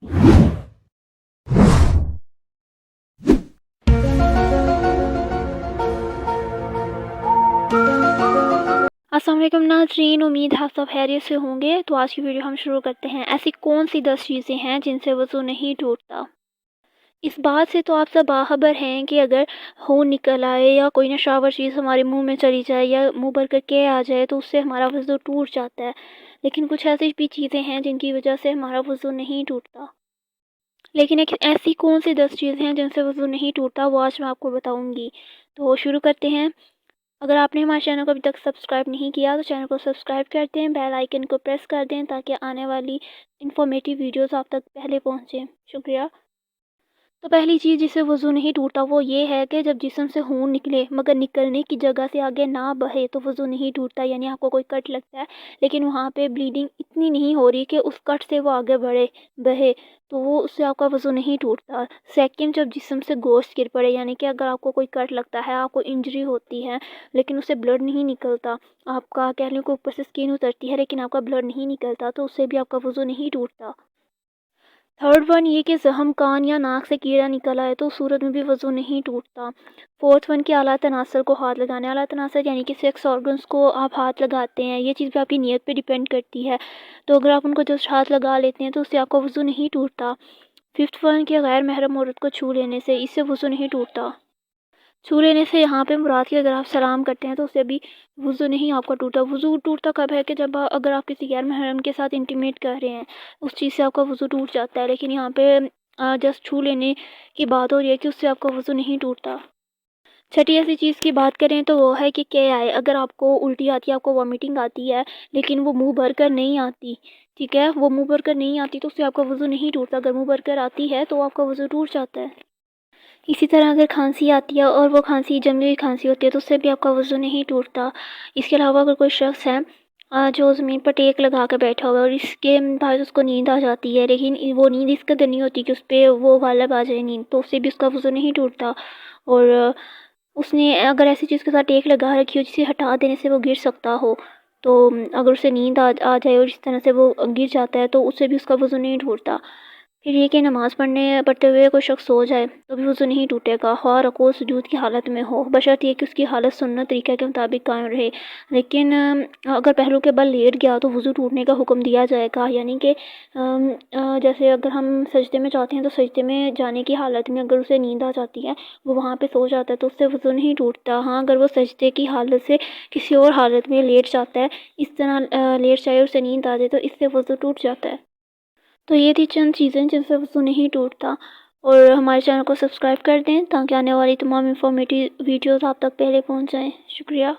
अस्सलाम वालेकुम नाज़रीन, उम्मीद है सब खैरियत से होंगे। तो आज की वीडियो हम शुरू करते हैं। ऐसी कौन सी 10 चीज़ें हैं जिनसे वज़ू नहीं टूटता। इस बात से तो आप सब बाखबर हैं कि अगर खून निकल आए या कोई नशावर चीज़ हमारे मुंह में चली जाए या मुंह भर कर के आ जाए तो उससे हमारा वज़ू टूट जाता है। लेकिन कुछ ऐसी भी चीज़ें हैं जिनकी वजह से हमारा वज़ू नहीं टूटता। लेकिन एक ऐसी कौन सी 10 चीज़ें हैं जिनसे वज़ू नहीं टूटता, वो आज मैं आपको बताऊँगी। तो शुरू करते हैं। अगर आपने हमारे चैनल को अभी तक सब्सक्राइब नहीं किया तो चैनल को सब्सक्राइब कर दें, बेल आइकन को प्रेस कर दें ताकि आने वाली इन्फॉर्मेटिव वीडियोस आप तक पहले पहुंचें। शुक्रिया। तो पहली चीज़ जिससे वज़ू नहीं टूटा वो ये है कि जब जिस्म से खून निकले मगर निकलने की जगह से आगे ना बहे तो वज़ू नहीं टूटता। यानी आपको कोई कट लगता है लेकिन वहाँ पे ब्लीडिंग इतनी नहीं हो रही कि उस कट से वो आगे बहे, तो वो उससे आपका वज़ू नहीं टूटता। सेकंड, जब जिस्म से गोश्त गिर पड़े, यानी कि अगर आपको कोई कट लगता है, आपको इंजरी होती है लेकिन उससे ब्लड नहीं निकलता, आपका कह लें कि ऊपर से स्किन उतरती है लेकिन आपका ब्लड नहीं निकलता, तो उससे भी आपका वज़ू नहीं टूटता। थर्ड वन ये कि जहम कान या नाक से कीड़ा निकल आए तो उस सूरत में भी वज़ू नहीं टूटता। फोर्थ वन कि आला तनासर को हाथ लगाने, आला तनासर यानी कि सेक्स ऑर्गन्स को आप हाथ लगाते हैं, ये चीज़ भी आपकी नीयत पे डिपेंड करती है। तो अगर आप उनको जस्ट हाथ लगा लेते हैं तो उससे आपका वज़ू नहीं टूटता। फिफ्थ वन कि गैर महरम औरत को छू लेने से, इससे वज़ू नहीं टूटता। छू लेने से यहाँ पे मुराद कि अगर आप सलाम करते हैं तो उससे भी वज़ू नहीं आपका टूटा। वज़ू टूटता कब है कि जब अगर आप किसी गैर महरम के साथ इंटीमेट कर रहे हैं, उस चीज़ से आपका वज़ू टूट जाता है। लेकिन यहाँ पे जस्ट छू लेने की बात हो रही है कि उससे आपका वज़ू नहीं टूटता। छठी ऐसी चीज़ की बात करें तो वो है कि क्या आए, अगर आपको उल्टी आती है, आपको वॉमिटिंग आती है लेकिन वो मुंह भर कर नहीं आती, ठीक है, वो मुंह भर कर नहीं आती तो उससे आपका वज़ू नहीं टूटता। अगर मुंह भर कर आती है तो आपका वज़ू टूट जाता है। इसी तरह अगर खांसी आती है और वो खांसी जमी हुई खांसी होती है तो उससे भी आपका वज़ू नहीं टूटता। इसके अलावा अगर कोई शख्स है जो ज़मीन पर टेक लगा कर बैठा हुआ है और इसके बाद उसको नींद आ जाती है लेकिन वो नींद इस कदर नहीं होती कि उस पर वो गालिब आ जाए नींद, तो उससे भी उसका वज़ू नहीं टूटता। और उसने अगर ऐसी चीज़ के साथ टेक लगा रखी हो जिसे हटा देने से वो गिर सकता हो, तो अगर उसे नींद आ जाए और इस तरह से वो गिर जाता है तो उससे भी उसका वज़ू नहीं टूटता। फिर ये कि नमाज़ पढ़ते हुए कोई शख्स सो जाए तो भी वज़ू नहीं टूटेगा, ख्वाह रुकू सुजूद की हालत में हो, बशर्त ये कि उसकी हालत सुन्नत तरीक़े के मुताबिक कायम रहे। लेकिन अगर पहलू के बल लेट गया तो वज़ू टूटने का हुक्म दिया जाएगा। यानी कि जैसे अगर हम सजदे में जाते हैं तो सजदे में जाने की हालत में अगर उसे नींद आ जाती है, वो वहाँ पे सो जाता है तो उससे वज़ू नहीं टूटता। हाँ, अगर वो सजदे की हालत से किसी और हालत में लेट जाता है, इस तरह लेट जाए और उसे नींद आ जाए तो इससे वज़ू टूट जाता है। तो ये थी चंद चीज़ें जिनसे वज़ू नहीं टूटता। और हमारे चैनल को सब्सक्राइब कर दें ताकि आने वाली तमाम इन्फॉर्मेटिव वीडियोज़ आप तक पहले पहुंच जाएं। शुक्रिया।